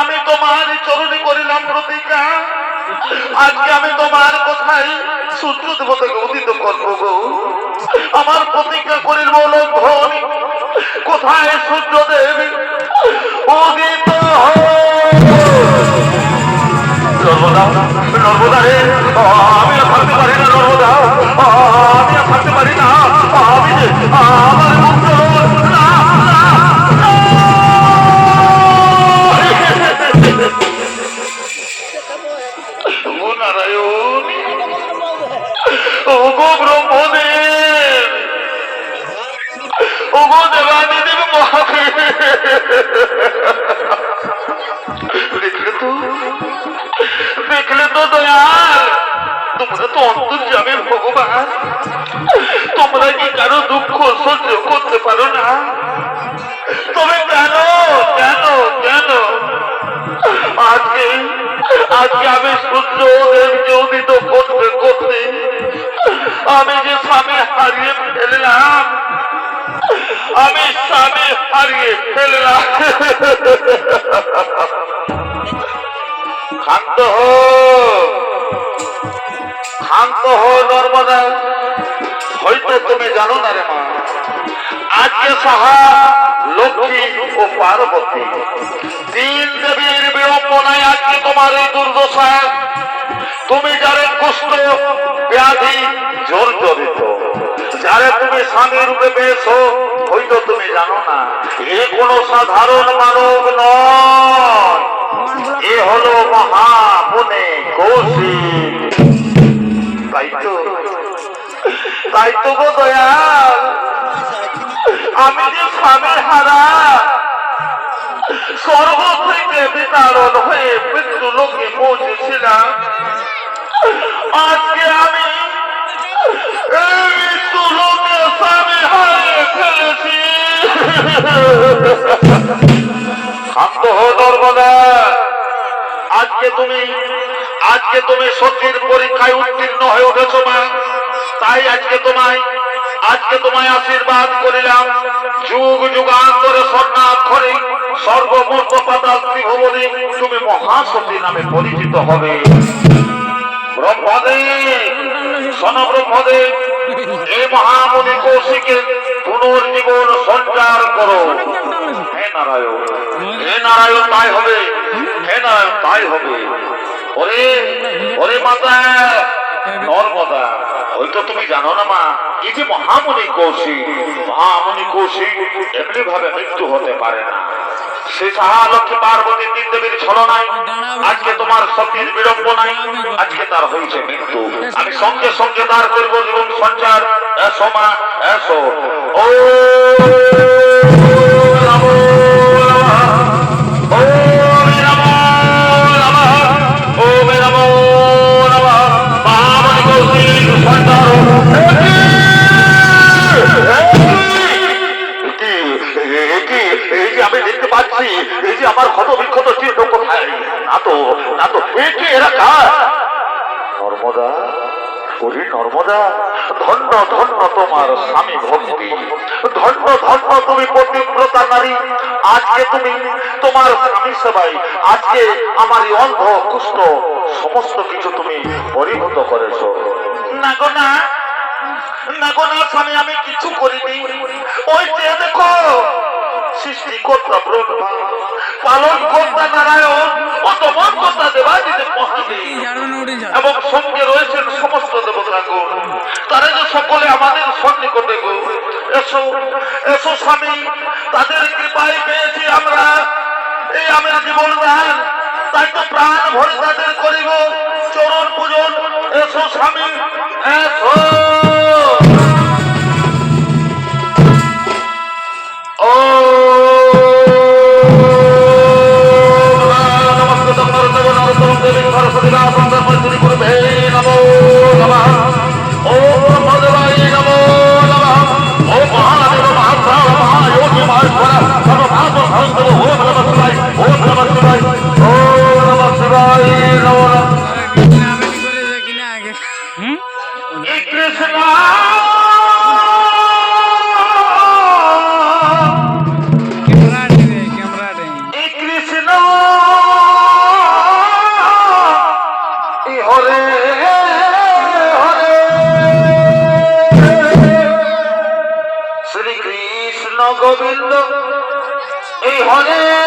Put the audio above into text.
আমি তোমার চরণে করিলাম প্রতিজ্ঞা, আজকে আমি তোমার কথাই সূর্য দেবতাকে উদিত করবো গো। আমার প্রতিজ্ঞা করিল লঙ্ঘন, কোথায় সূর্যদেব উদিত নর্মদা, নর্মদা রে, আমি আর থাকতে পারি না নর্মদা, আমি আর থাকতে পারি না, আমি যে আমার মুক্ত না নারায়ণ, ওগো ব্রহ্মদেব, ওগো দেবাদিদেব মহাদেব, দেখলে তো দয়াল, তোমরা তো অন্তর্যামী ভগবান, তোমরা কি কারো দুঃখ সহ্য করতে পারো না? তবে কেন কেন কেন আজকে আজকে আমি সূর্যদেবকে উদিত করতে করতে আমি যে স্বামী হারিয়ে ফেললাম, আমি স্বামী হারিয়ে ফেললাম। শান্ত হো, শান্ত হো নর্মদা, হয়তো তুমি জানো না রে মা, আজকে সাহা লক্ষ্মী ও পার্বতী তিন দেবীর বিড়ম্বনায় আজকে তোমার এই দুর্দশা। তুমি যারে কুষ্ঠ ব্যাধি জর্জরিত, যারে তুমি স্বামী রূপে পেয়েছো, হয়তো তুমি জানো না এ কোনো সাধারণ মানব নয়, এ হলো মহামুনি কৌশিক। তাই তো গো দয়াল, আমি যে স্বামী হারা স্বর্গ থেকে বিতাড়ন হয়ে মৃত্যু লোকে পৌঁছেছিলাম, আজকে আমি এই মৃত্যু লোকে স্বামী হারিয়ে ফেলেছি। শান্ত হো নর্মদা, আজকে তুমি সত্যের পরীক্ষায় উত্তীর্ণ হয়ে উঠেছ মা, তাই আজকে তোমায় আশীর্বাদ করিলাম। যুগ যুগান্তরে স্বর্ণাক্ষরে সর্বমূর্ত পাতাল ত্রিভুবনে তুমি মহাসতী নামে পরিচিত হবে। ব্রহ্মদেব, শোন ব্রহ্মদেব, এই মহামুনি কৌশিকের পুনর্জীবন সঞ্চার করো। হে নারায়ণ, হে নারায়ণ, তাই হবে, হে নারায়ণ, তাই হবে। ওরে ওরে মাতা নর্মদা, হয়তো তুমি জানো না মা, এই যে মহামুনি কৌশিক এমনি ভাবে মৃত্যু হতে পারে না। সে সাহা লক্ষ্মী পার্বতী তিন দেবীর ছলনায় আজকে তোমার সতীর বিড়ম্বনায় আজকে তার হয়েছে মৃত্যু। আমি সঙ্গে সঙ্গে তার করবো জীবন সঞ্চার। এসো মা, এসো। ও আমি দেখতে পাচ্ছি এই যে আমার ক্ষত বিক্ষত চিহ্ন কোথায়? না তো না তো, এরা কার? নর্মদা, ওরে নর্মদা, ধন্য ধন্য তোমার স্বামী ভক্তি, ধন্য ধন্য তুমি পতিব্রতা নারী। আজকে তুমি তোমার স্বামী সেবাই আজকে আমার এই অন্ধ কুষ্ঠ সমস্ত কিছু তুমি পরিভূত করেছো। না গো না, না গো না স্বামী, আমি কিছু করিনি। ওই যে দেখো, সৃষ্টিকর্তা ব্রহ্মা, পালন কর্তা নারায়ণ, অতমকর্তা দেবাদিদেব মহাদেব এবং সঙ্গে রয়েছেন সমস্ত দেবতাগণ, তারা যে সকলে আমাদের সন্নিকটে গো। এসো এসো স্বামী, তাদের কৃপায় পেয়েছি আমরা এই আমার জীবন দান, তাই তো প্রাণ ভরে তাদের করিব চরণ পূজন। এসো স্বামী, এসো। Krishna গোবিন্দ এই হরে